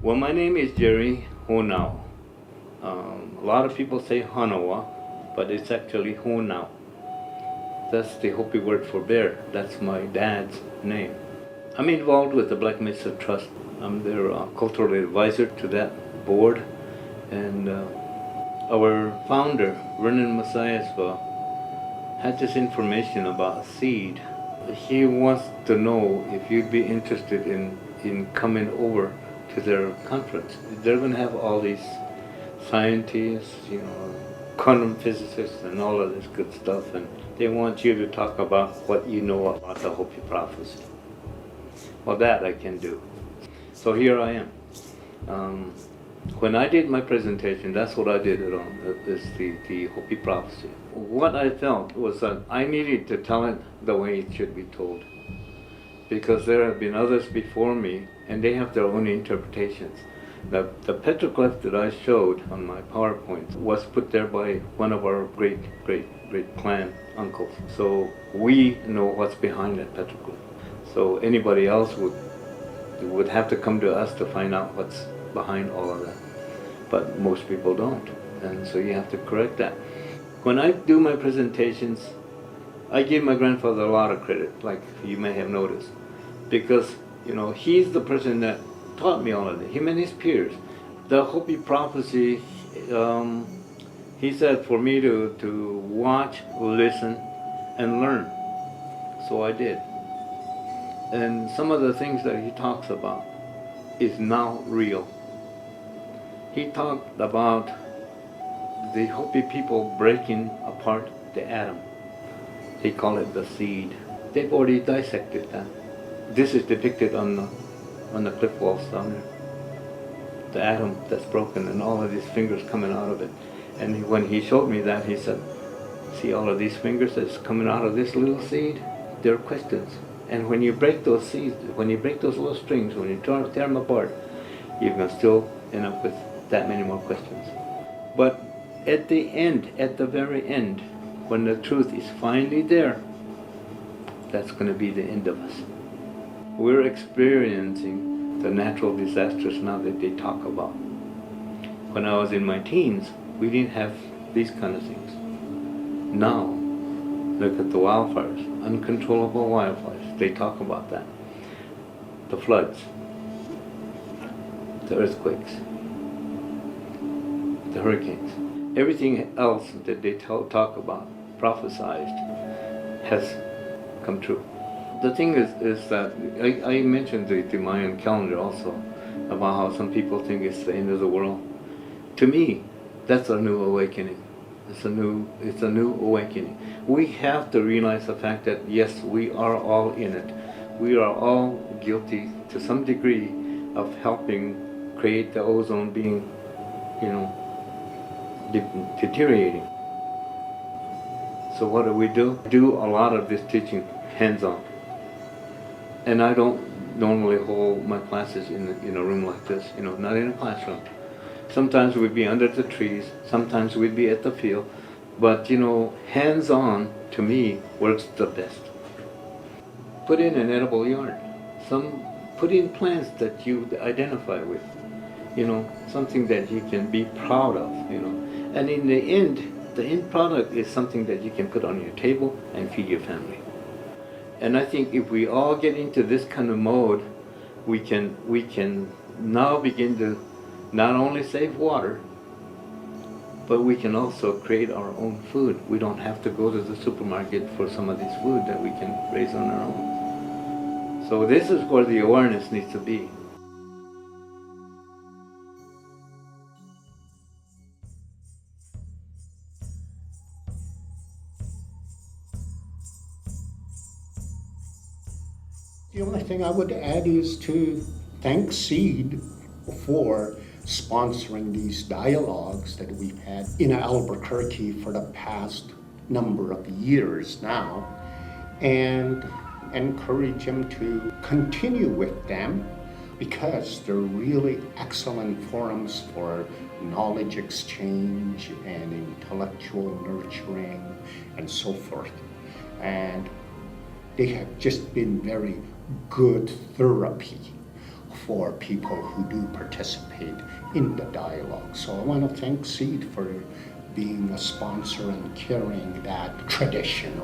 Well, my name is Jerry Honawa. A lot of people say Honawa, but it's actually Honawa. That's the Hopi word for bear. That's my dad's name. I'm involved with the Black Mesa Trust. I'm their cultural advisor to that board. And our founder, Vernon Messiasva, had this information about seed. He wants to know if you'd be interested in coming over to their conference. They're going to have all these scientists, quantum physicists and all of this good stuff, and they want you to talk about what you know about the Hopi prophecy. Well, that I can do. So here I am. When I did my presentation, that's what I did it on, is the Hopi prophecy. What I felt was that I needed to tell it the way it should be told, because there have been others before me, and they have their own interpretations. The petroglyph that I showed on my PowerPoint was put there by one of our great clan uncles. So we know what's behind that petroglyph. So anybody else would have to come to us to find out what's behind all of that. But most people don't, and so you have to correct that. When I do my presentations, I give my grandfather a lot of credit, like you may have noticed, because he's the person that taught me all of it, him and his peers. The Hopi prophecy, he said for me to watch, listen, and learn. So I did. And some of the things that he talks about is now real. He talked about the Hopi people breaking apart the atom. They call it the seed. They've already dissected that. This is depicted on the cliff walls down there. The atom that's broken and all of these fingers coming out of it. And when he showed me that, he said, see all of these fingers that's coming out of this little seed? They're questions. And when you break those seeds, when you break those little strings, when you tear them apart, you can still end up with that many more questions. But at the end, at the very end, when the truth is finally there, that's going to be the end of us. We're experiencing the natural disasters now that they talk about. When I was in my teens, we didn't have these kind of things. Now, look at the wildfires, uncontrollable wildfires. They talk about that. The floods, the earthquakes, the hurricanes. Everything else that they talk about, prophesized, has come true. The thing is that I mentioned the Mayan calendar also, about how some people think it's the end of the world. To me, that's a new awakening. It's a new awakening. We have to realize the fact that yes, we are all in it. We are all guilty to some degree of helping create the ozone being, deteriorating. So what do? Do a lot of this teaching hands-on. And I don't normally hold my classes in a room like this, not in a classroom. Sometimes we'd be under the trees, sometimes we'd be at the field, but hands-on to me works the best. Put in an edible yard. Put in plants that you identify with, something that you can be proud of, And in the end product is something that you can put on your table and feed your family. And I think if we all get into this kind of mode, we can now begin to not only save water, but we can also create our own food. We don't have to go to the supermarket for some of this food that we can raise on our own. So this is where the awareness needs to be. The only thing I would add is to thank Seed for sponsoring these dialogues that we've had in Albuquerque for the past number of years now, and encourage them to continue with them because they're really excellent forums for knowledge exchange and intellectual nurturing and so forth. And they have just been very good therapy for people who do participate in the dialogue. So I want to thank Seed for being a sponsor and carrying that tradition